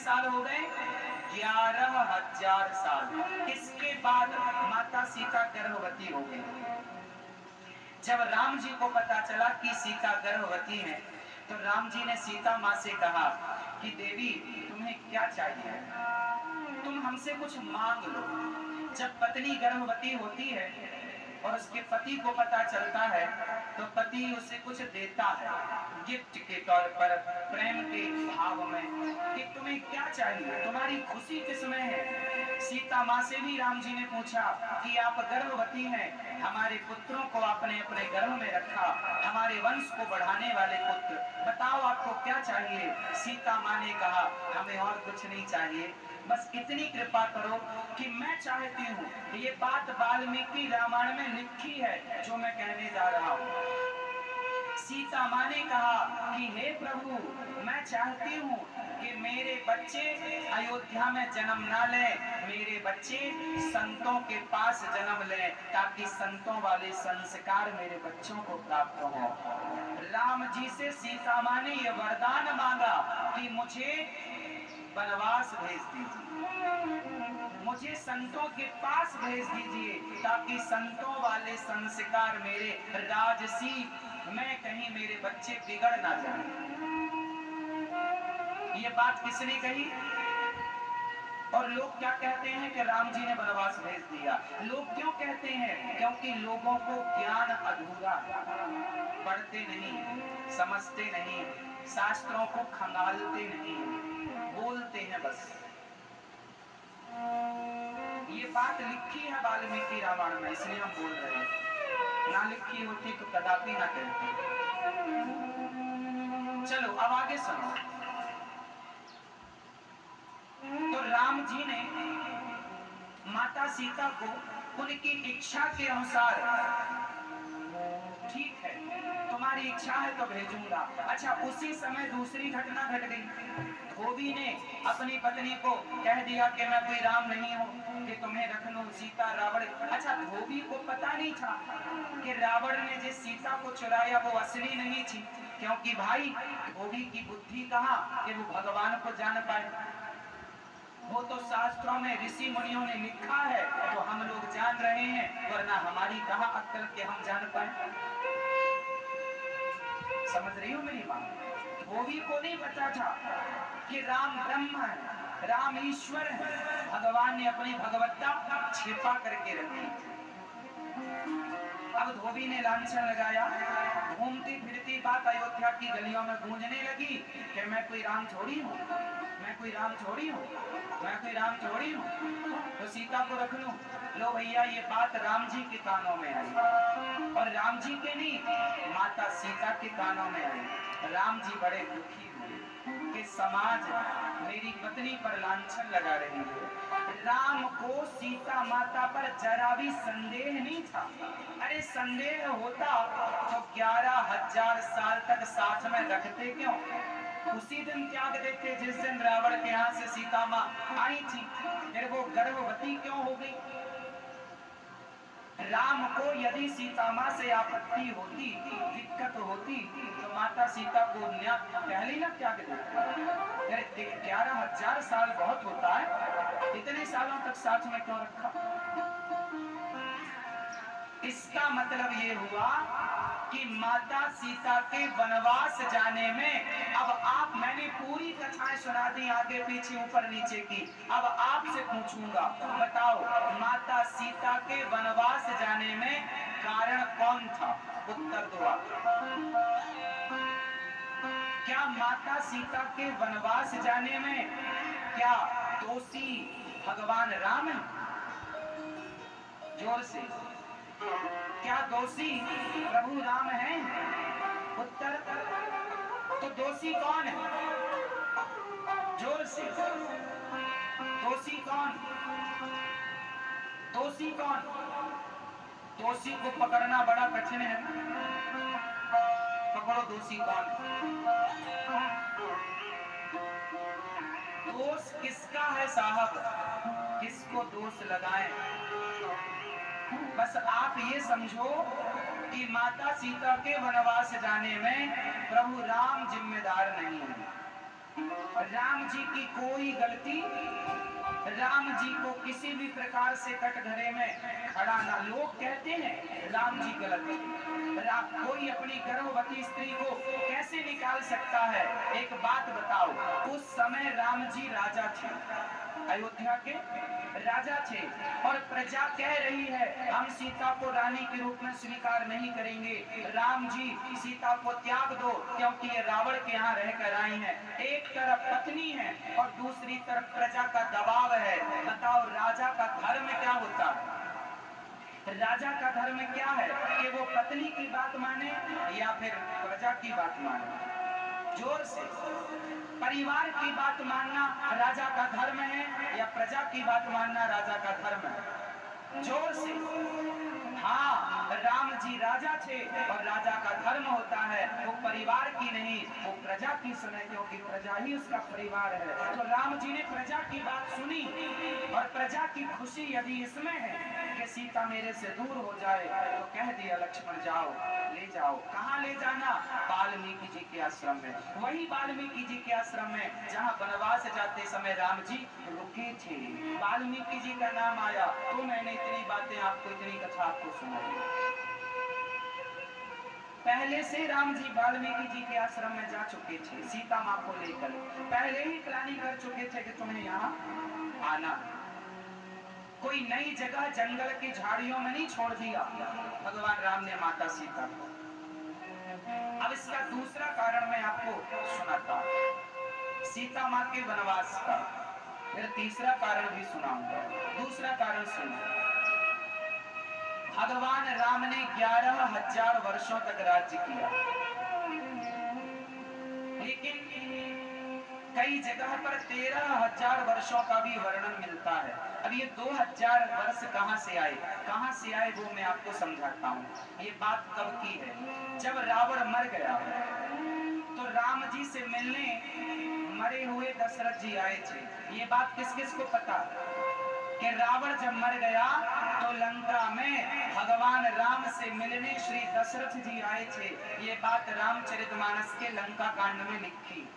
साल हो गए? 11,000 साल। इसके बाद माता सीता गर्भवती हो गई। जब राम जी को पता चला कि सीता गर्भवती है, तो राम जी ने सीता माँ से कहा कि देवी, तुम्हें क्या चाहिए, तुम हमसे कुछ मांग लो। जब पत्नी गर्भवती होती है और उसके पति को पता चलता है, तो पति उसे कुछ देता है गिफ्ट के तौर पर, प्रेम के भाव में, कि तुम्हें क्या चाहिए, तुम्हारी खुशी किसमें है। सीता माँ से भी राम जी ने पूछा कि आप गर्भवती हैं, हमारे पुत्रों को आपने अपने गर्भ में रखा, हमारे वंश को बढ़ाने वाले पुत्र, बताओ आपको क्या चाहिए। सीता माँ ने कहा, हमें और कुछ नहीं चाहिए, बस इतनी कृपा करो कि मैं चाहती हूँ, ये बात वाल्मीकि रामायण में लिखी है जो मैं कहने जा रहा हूँ। सीता माँ ने कहा कि हे प्रभु, मैं चाहती हूँ कि मेरे बच्चे अयोध्या में जन्म ना लें, मेरे बच्चे संतों के पास जन्म लें, ताकि संतों वाले संस्कार मेरे बच्चों को प्राप्त हो। राम जी से सीता माँ ने यह वरदान मांगा कि मुझे वनवास भेज दीजिए, मुझे संतों के पास भेज दीजिए, ताकि संतों वाले संस्कार मेरे राजसी में कहीं मेरे बच्चे बिगड़ ना जाएं। ये बात किसने कही? और लोग क्या कहते हैं कि राम जी ने वनवास भेज दिया। लोग क्यों कहते हैं? क्योंकि लोगों को ज्ञान अधूरा, पढ़ते नहीं, समझते नहीं, शास्त्रों को खंगालते नहीं, बोलते हैं बस। ये बात लिखी है वाल्मीकि रामायण में, इसलिए हम बोल रहे हैं, ना लिखी होती तो कदापि ना कहते। चलो अब आगे सुनो। तो राम जी ने माता सीता को उनकी इच्छा के अनुसार, ठीक है तुम्हारी इच्छा है तो भेजूंगा। अच्छा, उसी समय दूसरी घटना घट गई। धोबी ने अपनी पत्नी को कह दिया कि मैं कोई राम नहीं हूँ, कि तुम्हें रख लूं सीता रावण। अच्छा, धोबी को पता नहीं था कि रावण ने जिस सीता को चुराया वो असली नहीं थी, क्योंकि भाई धोबी की बुद्धि कहाँ कि वो भगवान को जान पाए। वो तो शास्त्रों में ऋषि मुनियों ने लिखा है तो हम लोग जान रहे हैं, वरना हमारी कहाँ अक्ल के हम जान पाए। समझ रही हो मेरी बात? धोबी को नहीं पता था कि राम ब्रह्म है, राम ईश्वर है, भगवान ने अपनी भगवत्ता छिपा करके रखी। अब धोबी ने लांछन लगाया, घूमती फिरती बात अयोध्या की गलियों में गूंजने लगी कि मैं कोई राम थोड़ी हूँ, मैं कोई राम थोड़ी हूँ, मैं कोई राम थोड़ी हूँ, तो सीता को रख लूं। लो भैया, ये बात राम जी के कानों में आई, और राम जी के नहीं, माता सीता के कानों में आई। राम जी बड़े दुखी हुए कि समाज मेरी पत्नी पर लांछन लगा रही है। राम को सीता माता पर जरा भी संदेह नहीं था। अरे संदेह होता तो 11,000 साल तक साथ में रखते क्यों? उसी दिन त्याग देते जिस दिन रावण के यहाँ से सीता माँ आई थी। फिर वो गर्भवती क्यों हो गई? राम को यदि सीता माँ से आपत्ति होती, दिक्कत होती, तो माता सीता को पहले ना त्याग देते। 11,000 साल बहुत होता है, इतने सालों तक साथ में क्यों रखा? इसका मतलब ये हुआ कि माता सीता के वनवास जाने में, अब मैंने पूरी कथाएं सुना दी, आगे पीछे ऊपर नीचे की। अब आपसे पूछूंगा, बताओ माता सीता के वनवास जाने में कारण कौन था? उत्तर दो आप। क्या माता सीता के वनवास जाने में क्या दोषी भगवान राम है? जोर से, क्या दोषी प्रभु राम है? उत्तर, तो दोषी कौन है? जोर से, दोषी कौन? दोषी कौन? दोषी को पकड़ना बड़ा कठिन है। पकड़ो दोषी कौन? दोष किसका है साहब? किसको दोष लगाएं? बस आप ये समझो कि माता सीता के वनवास जाने में प्रभु राम जिम्मेदार नहीं है। राम जी की कोई गलती, राम जी को किसी भी प्रकार से कटघरे में खड़ा ना। लोग कहते हैं राम जी गलत है, कोई अपनी गर्भवती स्त्री को कैसे निकाल सकता है? एक बात बताओ, उस समय राम जी राजा थे, अयोध्या के राजा थे, और प्रजा कह रही है हम सीता को रानी के रूप में स्वीकार नहीं करेंगे, राम जी सीता को त्याग दो क्योंकि ये रावण के यहाँ रहकर आई हैं। एक तरफ पत्नी है और दूसरी तरफ प्रजा का दबाव है। बताओ राजा का धर्म क्या होता है? राजा का धर्म क्या है कि वो पत्नी की बात माने या फिर प्रजा की बात माने? जोर से, परिवार की बात मानना राजा का धर्म है या प्रजा की बात मानना राजा का धर्म है? जोर से। हाँ, राम जी राजा थे और राजा का धर्म होता है वो परिवार की नहीं, वो प्रजा की सुने, क्योंकि प्रजा ही उसका परिवार है। तो राम जी ने प्रजा की बात सुनी और प्रजा की खुशी यदि इसमें है कि सीता मेरे से दूर हो जाए तो कह दिया लक्ष्मण जाओ, ले जाओ। कहाँ ले जाना? वाल्मीकि जी के आश्रम में। वही वाल्मीकि जी के आश्रम में जहाँ वनवास जाते समय राम जी रुके थे। वाल्मीकि जी का नाम आया तो मैंने इतनी बातें आपको, इतनी कथा आपको सुनाई। पहले से राम जी वाल्मीकि जी के आश्रम में जा चुके थे सीता माँ को लेकर, पहले ही प्लानिंग कर चुके थे कि तुम्हें यहाँ आना। कोई नई जगह जंगल की झाड़ियों में नहीं छोड़ दिया भगवान राम ने माता सीता को। अब इसका दूसरा कारण मैं आपको सुनाता हूँ, सीता माँ के वनवास का। फिर तीसरा कारण भी सुनाऊंगा। दूसरा कारण सुनो, भगवान राम ने 11,000 वर्षों तक राज्य किया, लेकिन कई जगह पर 13,000 वर्षों का भी वर्णन मिलता है। अब ये 2,000 वर्ष कहाँ से आए वो मैं आपको समझाता हूँ। ये बात कब की है? जब रावण मर गया तो राम जी से मिलने मरे हुए दशरथ जी आए थे। ये बात किस किस को पता कि रावण जब मर गया तो लंका में भगवान राम से मिलने श्री दशरथ जी आए थे। ये बात रामचरितमानस के लंका कांड में लिखी।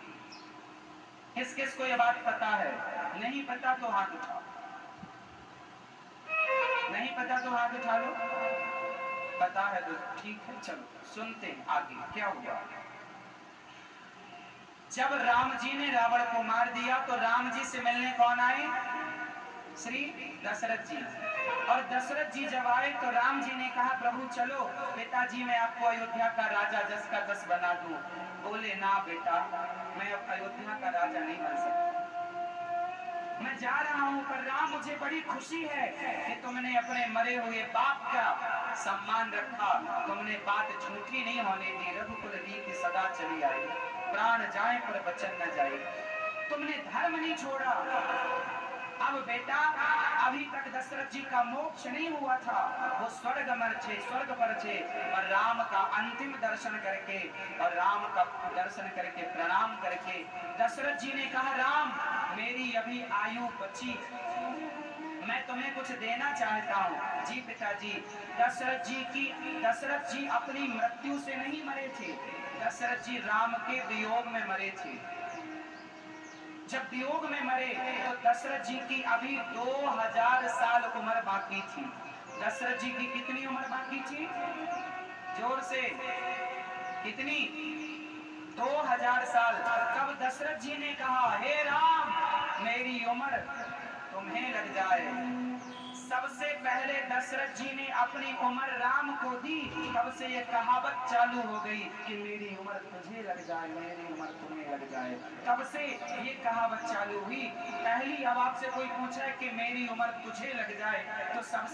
किस किस को ये बात पता है? नहीं पता तो हाथ उठाओ, नहीं पता तो हाथ उठा लो। पता है तो ठीक है, चलो सुनते हैं आगे क्या हुआ। जब राम जी ने रावण को मार दिया तो राम जी से मिलने कौन आए? श्री दशरथ जी। और दशरथ जी जब आए तो राम जी ने कहा प्रभु चलो पिताजी मैं आपको अयोध्या का राजा 10 का 10 बना दूं। बोले ना बेटा, मैं अब अयोध्या का राजा नहीं बन सकता, मैं जा रहा हूं, पर राम मुझे बड़ी खुशी है कि तुमने अपने मरे हुए बाप का सम्मान रखा, तुमने बात झूठी नहीं होने दी, रघुकुल रीति सदा चली आई, प्राण जाए पर वचन न जाए, तुमने धर्म नहीं छोड़ा। अब बेटा अभी तक दशरथ जी का मोक्ष नहीं हुआ था, वो स्वर्ग पर थे, और राम का अंतिम दर्शन करके और राम का दर्शन करके प्रणाम करके दशरथ जी ने कहा राम मेरी अभी आयु बची, मैं तुम्हें कुछ देना चाहता हूँ। जी पिताजी। दशरथ जी अपनी मृत्यु से नहीं मरे थे, दशरथ जी राम के वियोग में मरे थे। जब वियोग में मरे तो दशरथ जी की अभी 2000 साल उम्र बाकी थी। दशरथ जी की कितनी उम्र बाकी थी? जोर से, कितनी? 2000 साल। तब दशरथ जी ने कहा हे राम मेरी उम्र तुम्हें लग जाए। सबसे पहले दशरथ जी ने अपनी उम्र राम को दी, तब से ये कहावत चालू हो गई कि मेरी उम्र तुझे लग जाए, मेरी उम्र तुम्हें लग जाए। तब से ये कहावत चालू हुई। पहली अब आपसे कोई पूछे कि मेरी उम्र तुझे लग जाए तो सबसे